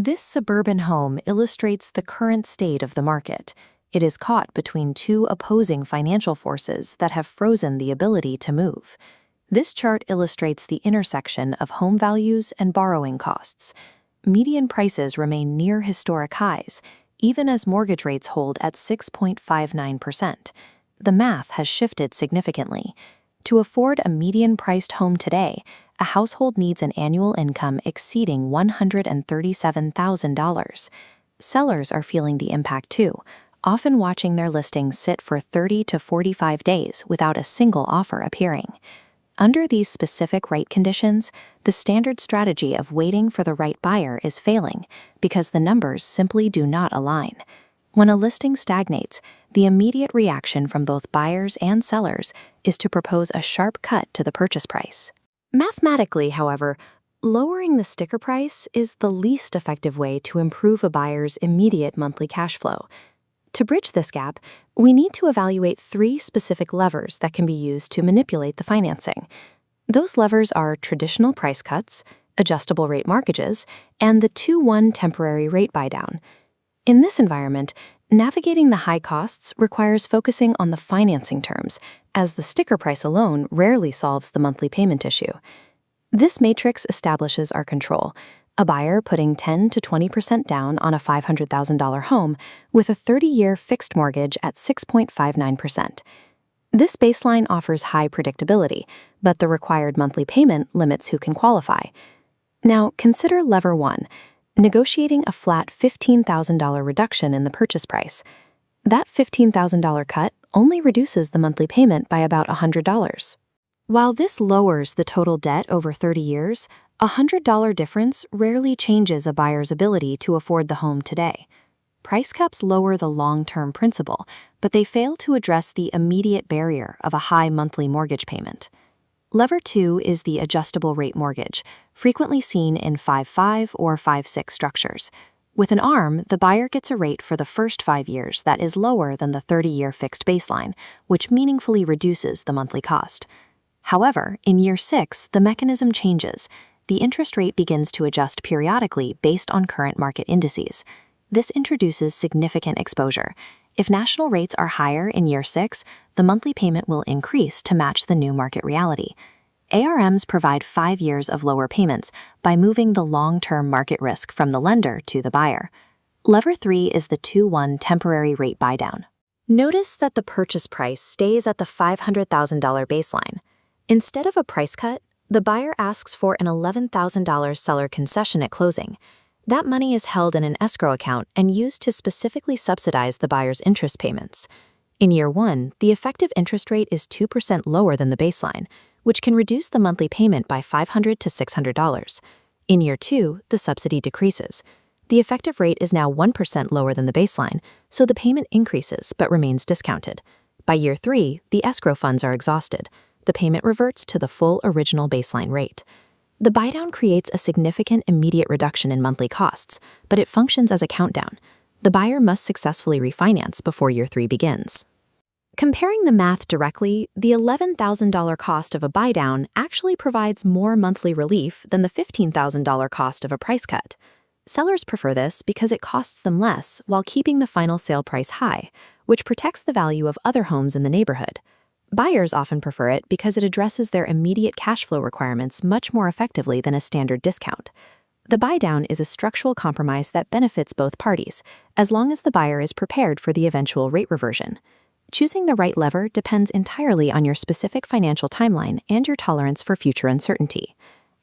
This suburban home illustrates the current state of the market. It is caught between two opposing financial forces that have frozen the ability to move. This chart illustrates the intersection of home values and borrowing costs. Median prices remain near historic highs, even as mortgage rates hold at 6.59%. The math has shifted significantly. To afford a median-priced home today, a household needs an annual income exceeding $137,000. Sellers are feeling the impact too, often watching their listings sit for 30 to 45 days without a single offer appearing. Under these specific rate conditions, the standard strategy of waiting for the right buyer is failing because the numbers simply do not align. When a listing stagnates, the immediate reaction from both buyers and sellers is to propose a sharp cut to the purchase price. Mathematically, however, lowering the sticker price is the least effective way to improve a buyer's immediate monthly cash flow. To bridge this gap, we need to evaluate three specific levers that can be used to manipulate the financing. Those levers are traditional price cuts, adjustable rate mortgages, and the 2-1 temporary rate buydown. In this environment, navigating the high costs requires focusing on the financing terms, as the sticker price alone rarely solves the monthly payment issue. This matrix establishes our control, a buyer putting 10 to 20% down on a $500,000 home with a 30-year fixed mortgage at 6.59%. This baseline offers high predictability, but the required monthly payment limits who can qualify. Now, consider lever 1. Negotiating a flat $15,000 reduction in the purchase price. That $15,000 cut only reduces the monthly payment by about $100. While this lowers the total debt over 30 years, a $100 difference rarely changes a buyer's ability to afford the home today. Price caps lower the long-term principal, but they fail to address the immediate barrier of a high monthly mortgage payment. Lever 2 is the adjustable rate mortgage, frequently seen in 5.5 or 5.6 structures. With an ARM, the buyer gets a rate for the first 5 years that is lower than the 30-year fixed baseline, which meaningfully reduces the monthly cost. However, in year 6, the mechanism changes. The interest rate begins to adjust periodically based on current market indices. This introduces significant exposure. If national rates are higher in year 6, the monthly payment will increase to match the new market reality. ARMs provide 5 years of lower payments by moving the long-term market risk from the lender to the buyer. Lever 3 is the 2-1 temporary rate buydown. Notice that the purchase price stays at the $500,000 baseline. Instead of a price cut, the buyer asks for an $11,000 seller concession at closing. That money is held in an escrow account and used to specifically subsidize the buyer's interest payments. In year 1, the effective interest rate is 2% lower than the baseline, which can reduce the monthly payment by $500 to $600. In year 2, the subsidy decreases. The effective rate is now 1% lower than the baseline, so the payment increases but remains discounted. By year 3, the escrow funds are exhausted. The payment reverts to the full original baseline rate. The buydown creates a significant immediate reduction in monthly costs, but it functions as a countdown. The buyer must successfully refinance before year 3 begins. Comparing the math directly, the $11,000 cost of a buydown actually provides more monthly relief than the $15,000 cost of a price cut. Sellers prefer this because it costs them less while keeping the final sale price high, which protects the value of other homes in the neighborhood. Buyers often prefer it because it addresses their immediate cash flow requirements much more effectively than a standard discount. The buydown is a structural compromise that benefits both parties, as long as the buyer is prepared for the eventual rate reversion. Choosing the right lever depends entirely on your specific financial timeline and your tolerance for future uncertainty.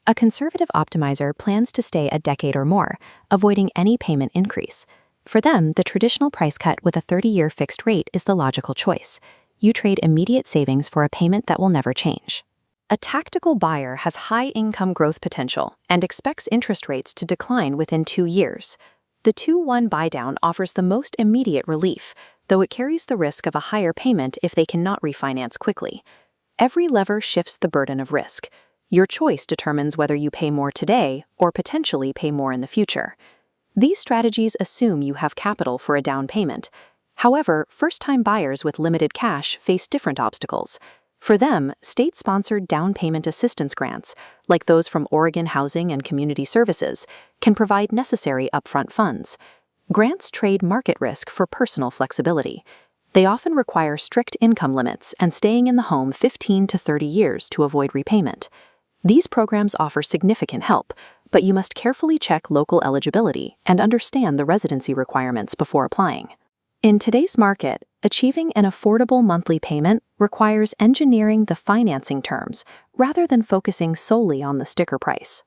A conservative optimizer plans to stay a decade or more, avoiding any payment increase. For them, the traditional price cut with a 30-year fixed rate is the logical choice. You trade immediate savings for a payment that will never change. A tactical buyer has high income growth potential and expects interest rates to decline within 2 years. The 2-1 buydown offers the most immediate relief, though it carries the risk of a higher payment if they cannot refinance quickly. Every lever shifts the burden of risk. Your choice determines whether you pay more today or potentially pay more in the future. These strategies assume you have capital for a down payment. However, first-time buyers with limited cash face different obstacles. For them, state-sponsored down payment assistance grants, like those from Oregon Housing and Community Services, can provide necessary upfront funds. Grants trade market risk for personal flexibility. They often require strict income limits and staying in the home 15 to 30 years to avoid repayment. These programs offer significant help, but you must carefully check local eligibility and understand the residency requirements before applying. In today's market, achieving an affordable monthly payment requires engineering the financing terms rather than focusing solely on the sticker price.